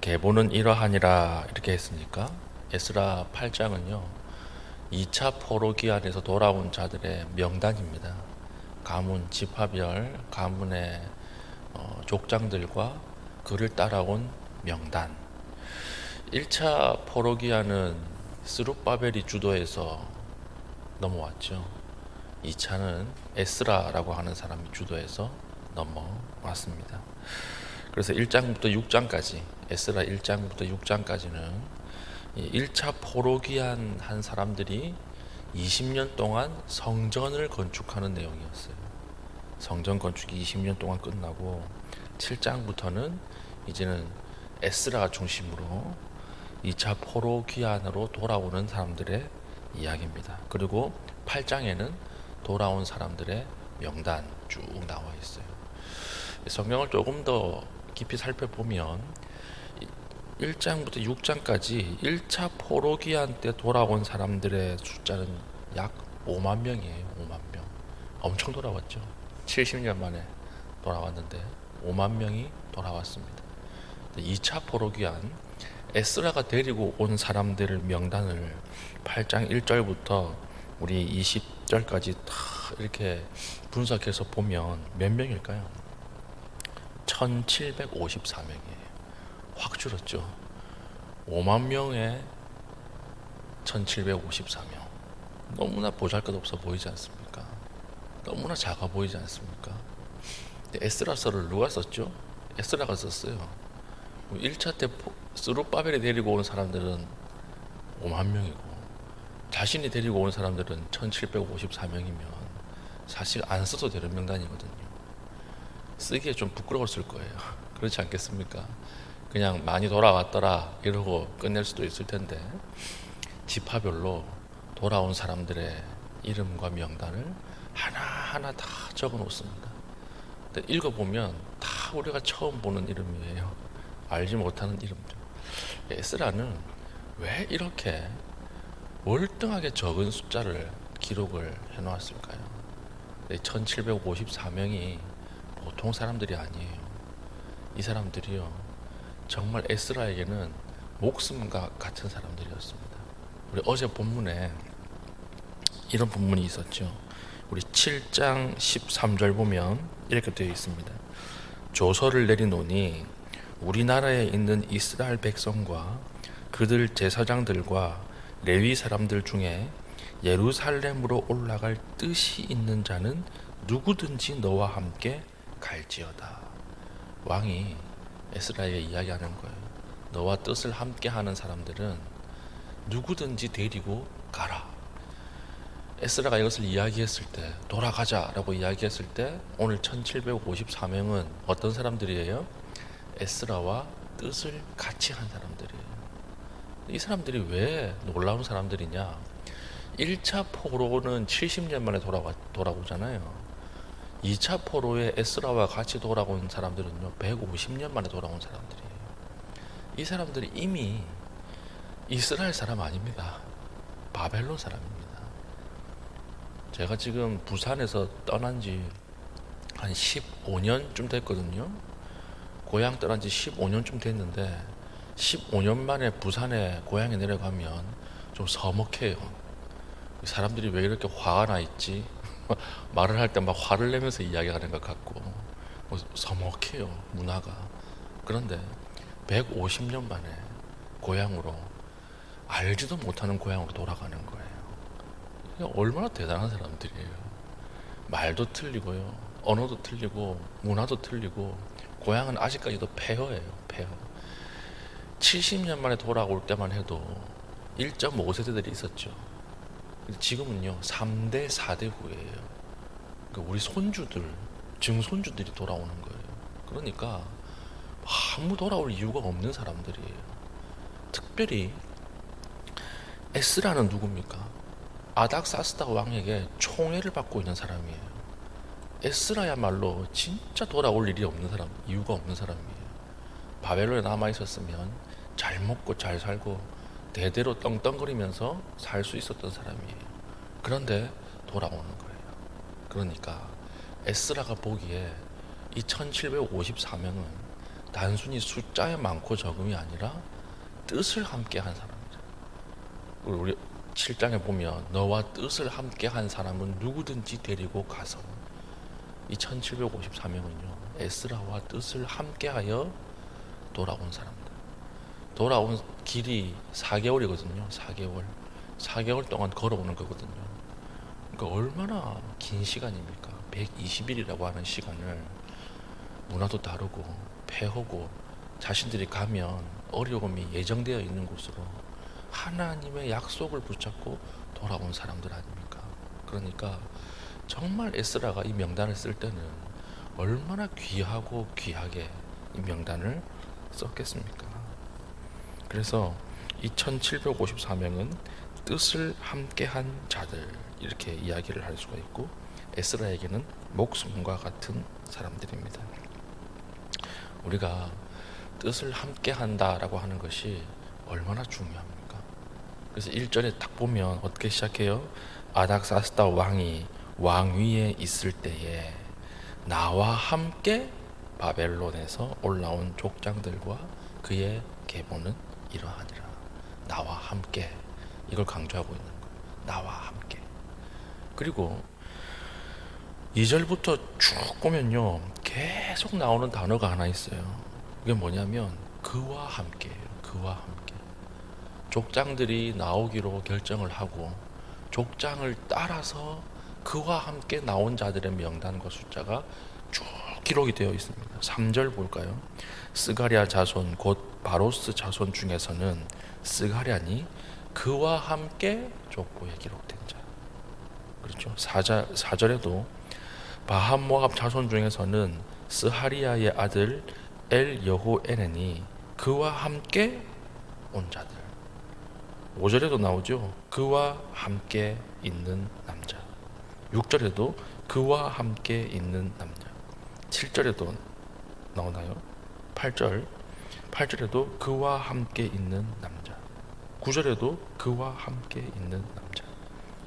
계보는 이러하니라 이렇게 했으니까 에스라 8장은요 2차 포로 기한에서 돌아온 자들의 명단입니다. 가문 지파별 가문의 족장들과 그를 따라온 명단. 1차 포로 기한은 스룹바벨이 주도해서 넘어왔죠. 2차는 에스라라고 하는 사람이 주도해서 넘어왔습니다. 그래서 1장부터 6장까지 에스라 1장부터 6장까지는 1차 포로기한 한 사람들이 20년 동안 성전을 건축하는 내용이었어요. 성전 건축이 20년 동안 끝나고 7장부터는 이제는 에스라가 중심으로 2차 포로기한으로 돌아오는 사람들의 이야기입니다. 그리고 8장에는 돌아온 사람들의 명단 쭉 나와 있어요. 성경을 조금 더 깊이 살펴보면 1장부터 6장까지 1차 포로기한 때 돌아온 사람들의 숫자는 약 5만 명이에요. 5만 명. 엄청 돌아왔죠. 70년 만에 돌아왔는데 5만 명이 돌아왔습니다. 2차 포로기한 에스라가 데리고 온 사람들의 명단을 8장 1절부터 우리 20절까지 다 이렇게 분석해서 보면 몇 명일까요? 1754명이에요. 확 줄었죠. 5만 명에 1754명. 너무나 보잘것없어 보이지 않습니까? 너무나 작아 보이지 않습니까? 에스라서를 누가 썼죠? 에스라가 썼어요. 1차 때 스룹바벨이 데리고 온 사람들은 5만 명이고 자신이 데리고 온 사람들은 1754명이면 사실 안 써도 되는 명단이거든요. 쓰기에 좀 부끄러웠을 거예요. 그렇지 않겠습니까? 그냥 많이 돌아왔더라 이러고 끝낼 수도 있을 텐데 지파별로 돌아온 사람들의 이름과 명단을 하나하나 다 적어 놓습니다. 근데 읽어보면 다 우리가 처음 보는 이름이에요. 알지 못하는 이름들. 에스라는 왜 이렇게 월등하게 적은 숫자를 기록을 해놓았을까요? 1754명이 보통 사람들이 아니에요. 이 사람들이요 정말 에스라에게는 목숨과 같은 사람들이었습니다. 우리 어제 본문에 이런 본문이 있었죠. 우리 7장 13절 보면 이렇게 되어 있습니다. 조서를 내리노니 우리나라에 있는 이스라엘 백성과 그들 제사장들과 레위 사람들 중에 예루살렘으로 올라갈 뜻이 있는 자는 누구든지 너와 함께 갈지어다. 왕이 에스라에게 이야기하는 거예요. 너와 뜻을 함께 하는 사람들은 누구든지 데리고 가라. 에스라가 이것을 이야기했을 때 돌아가자라고 이야기했을 때 오늘 1754명은 어떤 사람들이에요? 에스라와 뜻을 같이 한 사람들이에요. 이 사람들이 왜 놀라운 사람들이냐? 1차 포로는 70년 만에 돌아오잖아요. 2차 포로에 에스라와 같이 돌아온 사람들은요 150년 만에 돌아온 사람들이에요. 이 사람들이 이미 이스라엘 사람 아닙니다. 바벨론 사람입니다. 제가 지금 부산에서 떠난 지 한 15년쯤 됐거든요. 고향 떠난 지 15년쯤 됐는데 15년 만에 부산에 고향에 내려가면 좀 서먹해요. 사람들이 왜 이렇게 화가 나 있지? 말을 할 때 막 화를 내면서 이야기하는 것 같고 서먹해요 문화가. 그런데 150년 만에 고향으로 알지도 못하는 고향으로 돌아가는 거예요. 얼마나 대단한 사람들이에요. 말도 틀리고요 언어도 틀리고 문화도 틀리고 고향은 아직까지도 폐허예요. 폐허. 70년 만에 돌아올 때만 해도 1.5세대들이 있었죠. 지금은요 3대 4대 후예요. 그러니까 우리 손주들 증손주들이 돌아오는 거예요. 그러니까 아무 돌아올 이유가 없는 사람들이에요. 특별히 에스라는 누굽니까? 아닥사스다 왕에게 총애를 받고 있는 사람이에요. 에스라야말로 진짜 돌아올 일이 없는 사람, 이유가 없는 사람이에요. 바벨론에 남아 있었으면 잘 먹고 잘 살고 대대로 떵떵거리면서 살 수 있었던 사람이에요. 그런데 돌아오는 거예요. 그러니까 에스라가 보기에 이 1754명은 단순히 숫자의 많고 적음이 아니라 뜻을 함께 한 사람이죠. 우리 7장에 보면 너와 뜻을 함께 한 사람은 누구든지 데리고 가서, 이 1754명은요 에스라와 뜻을 함께하여 돌아온 사람들. 돌아온 길이 4개월이거든요. 4개월 동안 걸어오는 거거든요. 그러니까 얼마나 긴 시간입니까? 120일이라고 하는 시간을 문화도 다르고 폐허고 자신들이 가면 어려움이 예정되어 있는 곳으로 하나님의 약속을 붙잡고 돌아온 사람들 아닙니까? 그러니까 정말 에스라가 이 명단을 쓸 때는 얼마나 귀하고 귀하게 이 명단을 썼겠습니까? 그래서 이 1754명은 뜻을 함께한 자들, 이렇게 이야기를 할 수가 있고, 에스라에게는 목숨과 같은 사람들입니다. 우리가 뜻을 함께한다라고 하는 것이 얼마나 중요합니까? 그래서 1절에 딱 보면 어떻게 시작해요? 아닥사스다 왕이 왕위에 있을 때에 나와 함께 바벨론에서 올라온 족장들과 그의 계보는 이러하니라. 나와 함께, 이걸 강조하고 있는 거예요. 나와 함께. 그리고 2절부터 쭉 보면요 계속 나오는 단어가 하나 있어요. 이게 뭐냐면 그와 함께예요. 그와 함께. 족장들이 나오기로 결정을 하고 족장을 따라서 그와 함께 나온 자들의 명단과 숫자가 쭉 기록이 되어 있습니다. 3절 볼까요? 스가랴 자손 곧 바로스 자손 중에서는 스가랴니 그와 함께 족보에 기록된 자. 그렇죠. 4절에도 바함모압 자손 중에서는 스하리야의 아들 엘 여호에넨이 그와 함께 온 자들. 5절에도 나오죠. 그와 함께 있는 남자. 6절에도 그와 함께 있는 남자. 7절에도 나오나요? 8절에도 그와 함께 있는 남자. 9절에도 그와 함께 있는 남자.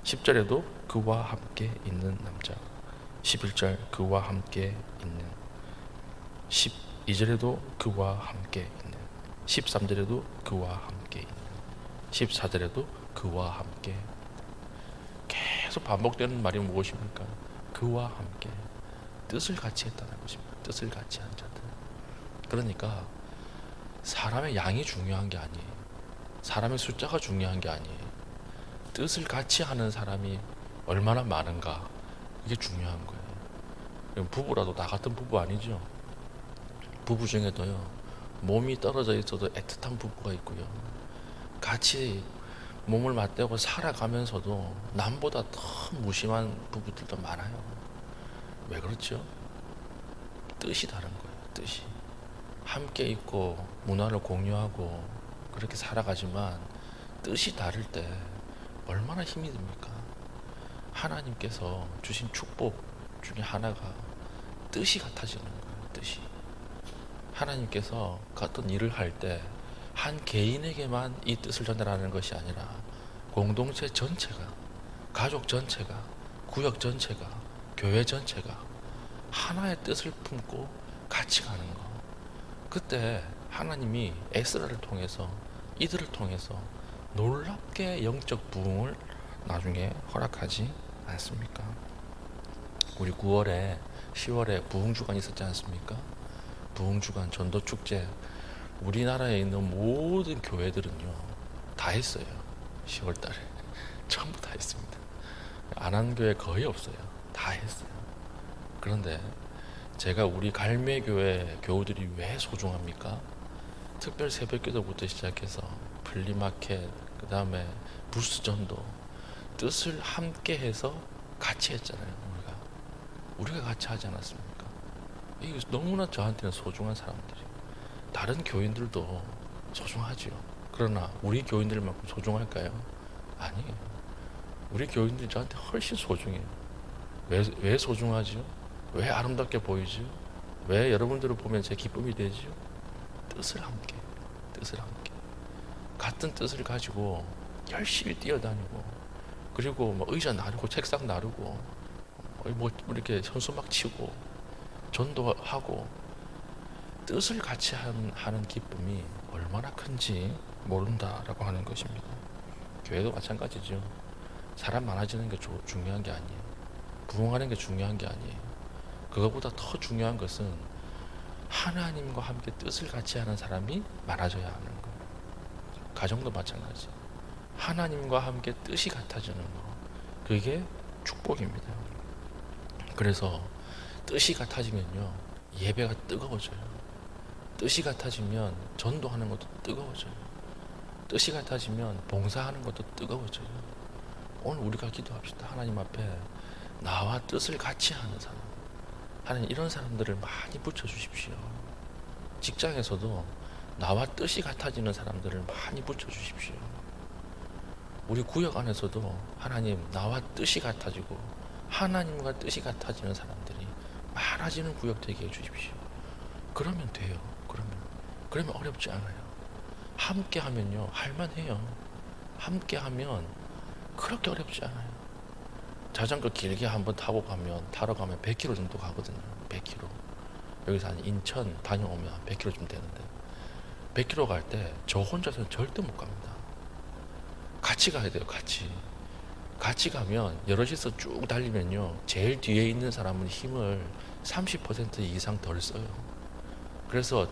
10절에도 그와 함께 있는 남자. 11절 그와 함께 있는. 12절에도 그와 함께 있는. 13절에도 그와 함께 있는. 14절에도 그와 함께. 계속 반복되는 말이 무엇입니까? 그와 함께. 뜻을 같이 했다는 것입니다. 뜻을 같이 한 자들. 그러니까 사람의 양이 중요한 게 아니에요. 사람의 숫자가 중요한 게 아니에요. 뜻을 같이 하는 사람이 얼마나 많은가, 이게 중요한 거예요. 부부라도 나 같은 부부 아니죠. 부부 중에도요 몸이 떨어져 있어도 애틋한 부부가 있고요, 같이 몸을 맞대고 살아가면서도 남보다 더 무심한 부부들도 많아요. 왜 그렇죠? 뜻이 다른 거예요. 뜻이. 함께 있고 문화를 공유하고 그렇게 살아가지만 뜻이 다를 때 얼마나 힘이 듭니까? 하나님께서 주신 축복 중에 하나가 뜻이 같아지는 거예요. 뜻이. 하나님께서 어떤 일을 할 때 한 개인에게만 이 뜻을 전달하는 것이 아니라 공동체 전체가, 가족 전체가, 구역 전체가, 교회 전체가 하나의 뜻을 품고 같이 가는 거. 그때 하나님이 에스라를 통해서, 이들을 통해서 놀랍게 영적 부흥을 나중에 허락하지 않습니까? 우리 9월에 10월에 부흥주간 있었지 않습니까? 부흥주간 전도축제, 우리나라에 있는 모든 교회들은요 다 했어요. 10월 달에 전부 다 했습니다. 안 한 교회 거의 없어요. 다 했어요. 그런데 제가 우리 갈매교회 교우들이 왜 소중합니까? 특별 새벽기도부터 시작해서 플리마켓, 그 다음에 부스전도, 뜻을 함께 해서 같이 했잖아요. 우리가 같이 하지 않았습니까? 이게 너무나 저한테는 소중한 사람들이에요. 다른 교인들도 소중하지요. 그러나 우리 교인들만큼 소중할까요? 아니에요. 우리 교인들이 저한테 훨씬 소중해요. 왜 소중하지요? 왜 아름답게 보이지요? 왜 여러분들을 보면 제 기쁨이 되지요? 뜻을 함께, 뜻을 함께. 같은 뜻을 가지고 열심히 뛰어다니고, 그리고 뭐 의자 나르고 책상 나르고 뭐 이렇게 현수막 치고 전도하고, 뜻을 같이 하는 기쁨이 얼마나 큰지 모른다라고 하는 것입니다. 교회도 마찬가지죠. 사람 많아지는 게 중요한 게 아니에요. 부흥하는 게 중요한 게 아니에요. 그것보다 더 중요한 것은 하나님과 함께 뜻을 같이 하는 사람이 많아져야 하는 거예요. 가정도 마찬가지. 하나님과 함께 뜻이 같아지는 거. 그게 축복입니다. 그래서 뜻이 같아지면요, 예배가 뜨거워져요. 뜻이 같아지면 전도하는 것도 뜨거워져요. 뜻이 같아지면 봉사하는 것도 뜨거워져요. 오늘 우리가 기도합시다. 하나님 앞에 나와 뜻을 같이 하는 사람, 하나님 이런 사람들을 많이 붙여주십시오. 직장에서도 나와 뜻이 같아지는 사람들을 많이 붙여주십시오. 우리 구역 안에서도 하나님 나와 뜻이 같아지고 하나님과 뜻이 같아지는 사람들이 많아지는 구역 되게 해주십시오. 그러면 돼요. 그러면 어렵지 않아요. 함께 하면요, 할만해요. 함께 하면 그렇게 어렵지 않아요. 자전거 길게 한번 타러 가면 100km 정도 가거든요. 100km. 여기서 한 인천 다녀오면 100km 좀 되는데 100km 갈 때 저 혼자서는 절대 못 갑니다. 같이 가야 돼요. 같이 가면 여럿이서 쭉 달리면요, 제일 뒤에 있는 사람은 힘을 30% 이상 덜 써요. 그래서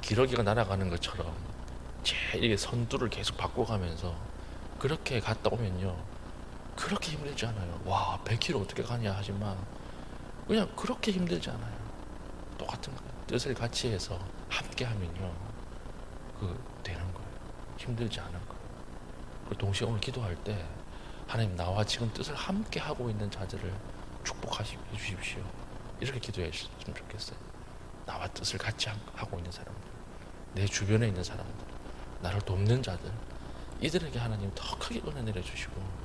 기러기가 날아가는 것처럼 제일 선두를 계속 바꿔가면서 그렇게 갔다 오면요, 그렇게 힘들지 않아요. 와, 100km 어떻게 가냐 하지만 그냥 그렇게 힘들지 않아요. 똑같은 거예요. 뜻을 같이 해서 함께 하면요, 되는 거예요. 힘들지 않은 거예요. 그리고 동시에 오늘 기도할 때 하나님 나와 지금 뜻을 함께 하고 있는 자들을 축복해 주십시오. 이렇게 기도해 주셨으면 좋겠어요. 나와 뜻을 같이 하고 있는 사람들, 내 주변에 있는 사람들, 나를 돕는 자들, 이들에게 하나님 더 크게 은혜 내려주시고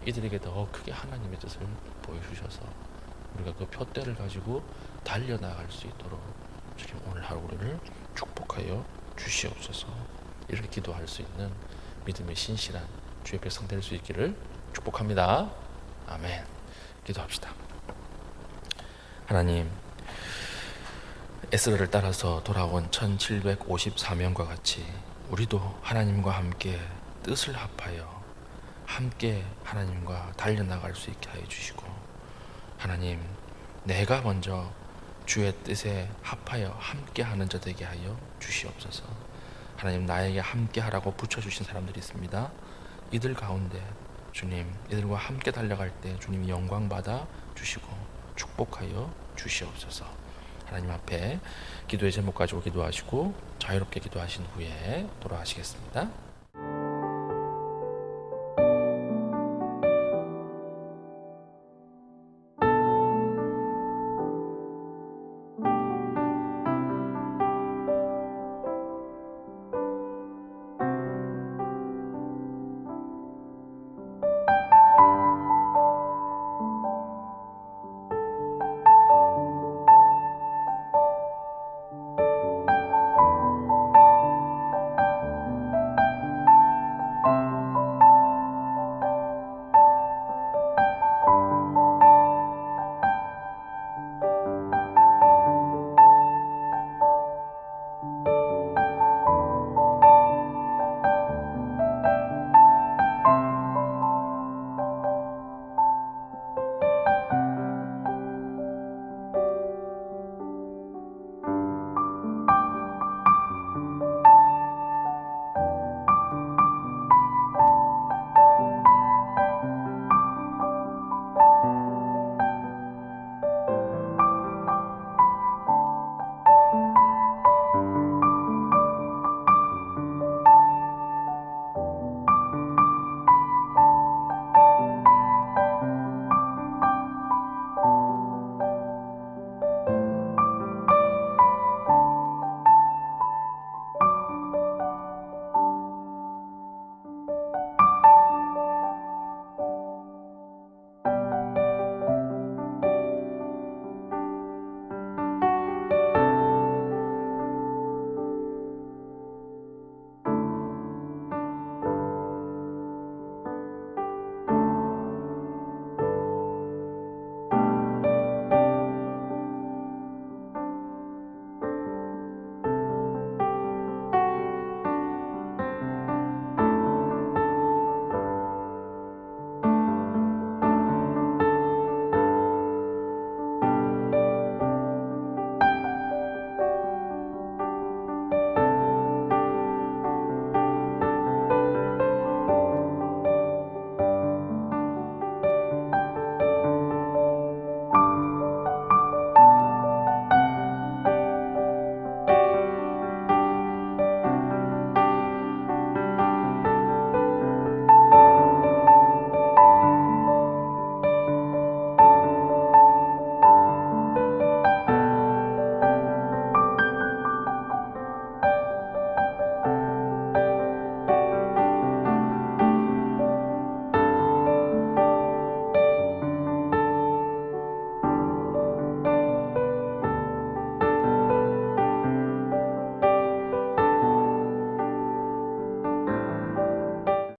이들에게 더 크게 하나님의 뜻을 보여주셔서 우리가 그 표대를 가지고 달려나갈 수 있도록 주님 오늘 하루를 축복하여 주시옵소서. 이렇게 기도할 수 있는 믿음의 신실한 주의 백성 될 수 있기를 축복합니다. 아멘. 기도합시다. 하나님, 에스더를 따라서 돌아온 1754명과 같이 우리도 하나님과 함께 뜻을 합하여 함께 하나님과 달려나갈 수 있게 하여 주시고, 하나님, 내가 먼저 주의 뜻에 합하여 함께 하는 자 되게 하여 주시옵소서. 하나님, 나에게 함께 하라고 붙여주신 사람들이 있습니다. 이들 가운데 주님, 이들과 함께 달려갈 때 주님이 영광 받아 주시고 축복하여 주시옵소서. 하나님 앞에 기도의 제목 가지고 기도하시고 자유롭게 기도하신 후에 돌아가시겠습니다.